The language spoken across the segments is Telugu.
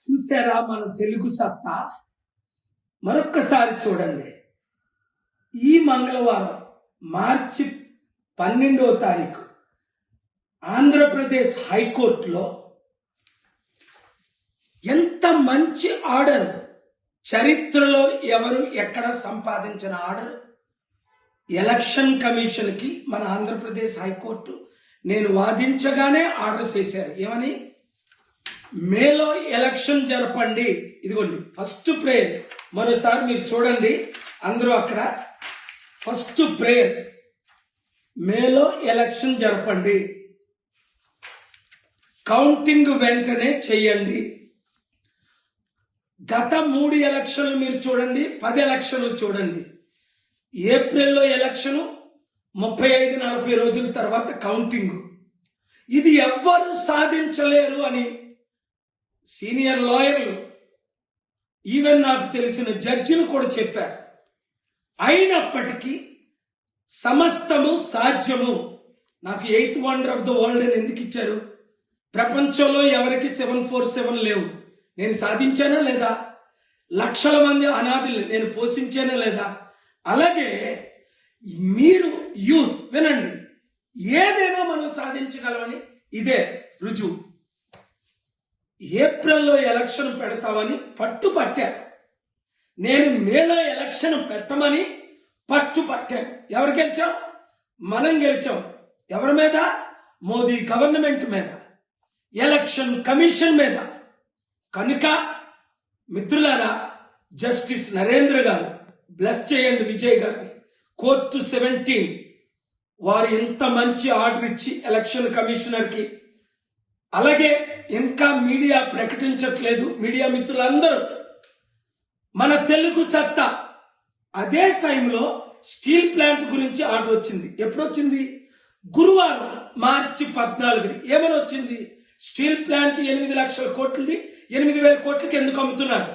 చూసారా మన తెలుగు సత్తా? మరొక్కసారి చూడండి. ఈ మంగళవారం మార్చి 12వ తారీఖు ఆంధ్రప్రదేశ్ హైకోర్టులో ఎంత మంచి ఆర్డర్, చరిత్రలో ఎవరు ఎక్కడ సంపాదించిన ఆర్డర్. ఎలక్షన్ కమిషన్కి మన ఆంధ్రప్రదేశ్ హైకోర్టు నేను వాదించగానే ఆర్డర్ చేశారు. ఏమని? మేలో ఎలక్షన్ జరపండి. ఇదిగోండి ఫస్ట్ ప్రేయర్, మరోసారి మీరు చూడండి. అందరూ అక్కడ ఫస్ట్ ప్రేయర్, మేలో ఎలక్షన్ జరపండి, కౌంటింగ్ వెంటనే చెయ్యండి. గత 3 ఎలక్షన్లు మీరు చూడండి, 10 ఎలక్షన్లు చూడండి. ఏప్రిల్లో ఎలక్షను, 35-40 రోజుల తర్వాత కౌంటింగ్. ఇది ఎవ్వరు సాధించలేరు అని సీనియర్ లాయర్లు, ఈవెన్ నాకు తెలిసిన జడ్జిలు కూడా చెప్పారు. అయినప్పటికీ సమస్తము సాధ్యము. నాకు 8th wonder of the world అని ఎందుకు ఇచ్చారు? ప్రపంచంలో ఎవరికి 747 లేవు. నేను సాధించానా లేదా? లక్షల మంది అనాథుల్ని నేను పోషించానా లేదా? అలాగే మీరు యూత్ వినండి, ఏదైనా మనం సాధించగలమని ఇదే రుజువు. ఏప్రిల్లో ఎలక్షన్ పెడతామని పట్టుపట్టారు. నేను మేలో ఎలక్షన్ పెట్టమని పట్టుపట్టాను. ఎవరు గెలిచాం? మనం గెలిచాం. ఎవరి మీద? మోదీ గవర్నమెంట్ మీద, ఎలక్షన్ కమిషన్ మీద. కనుక మిత్రులారా, జస్టిస్ నరేంద్ర గారు బ్లెస్ చేయండి విజయ్ గారిని. కోర్టు 17 వారు ఎంత మంచి ఆర్డర్ ఇచ్చి ఎలక్షన్ కమిషనర్కి, అలాగే ఇంకా మీడియా ప్రకటించట్లేదు. మీడియా మిత్రులందరూ మన తెలుగు సత్తా. అదే టైంలో స్టీల్ ప్లాంట్ గురించి ఆర్డర్ వచ్చింది. ఎప్పుడు వచ్చింది? గురువారం మార్చి 14. ఏమని వచ్చింది? స్టీల్ ప్లాంట్ 8 లక్షల కోట్లది 8,000 కోట్లకి ఎందుకు అమ్ముతున్నారు?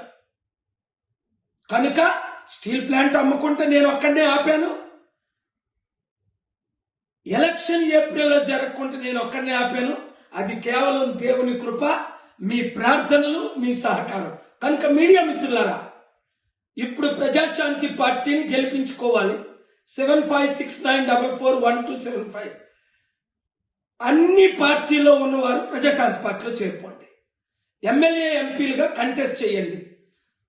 కనుక స్టీల్ ప్లాంట్ అమ్ముకుంటే నేను ఒక్కడనే ఆపాను. ఎలక్షన్ ఏప్రిల్లో జరగకుంటే నేను ఒక్కడనే ఆపాను. అది కేవలం దేవుని కృప, మీ ప్రార్థనలు, మీ సహకారం. కనుక మీడియా మిత్రులారా, ఇప్పుడు ప్రజాశాంతి పార్టీని గెలిపించుకోవాలి. 7569441275 అన్ని పార్టీలో ఉన్నవారు ప్రజాశాంతి పార్టీలో చేరుకోండి. ఎమ్మెల్యే ఎంపీలుగా కంటెస్ట్ చేయండి.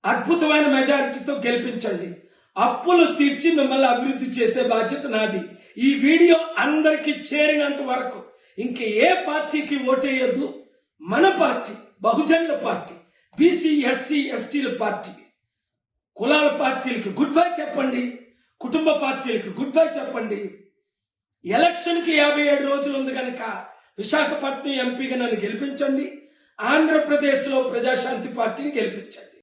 అద్భుతమైన మెజారిటీతో గెలిపించండి. అప్పులు తీర్చి మిమ్మల్ని అభివృద్ధి చేసే బాధ్యత నాది. ఈ వీడియో అందరికీ చేరినంత వరకు ఇంక ఏ పార్టీకి ఓటేయొద్దు. మన పార్టీ బహుజనుల పార్టీ, బీసీ ఎస్సీ ఎస్టీల పార్టీ, కులాల పార్టీలకి గుడ్ బై చెప్పండి, కుటుంబ పార్టీలకి గుడ్ బై చెప్పండి. ఎలక్షన్కి 57 రోజులు ఉంది కనుక విశాఖపట్నం ఎంపీగా నన్ను గెలిపించండి. ఆంధ్రప్రదేశ్లో ప్రజాశాంతి పార్టీని గెలిపించండి.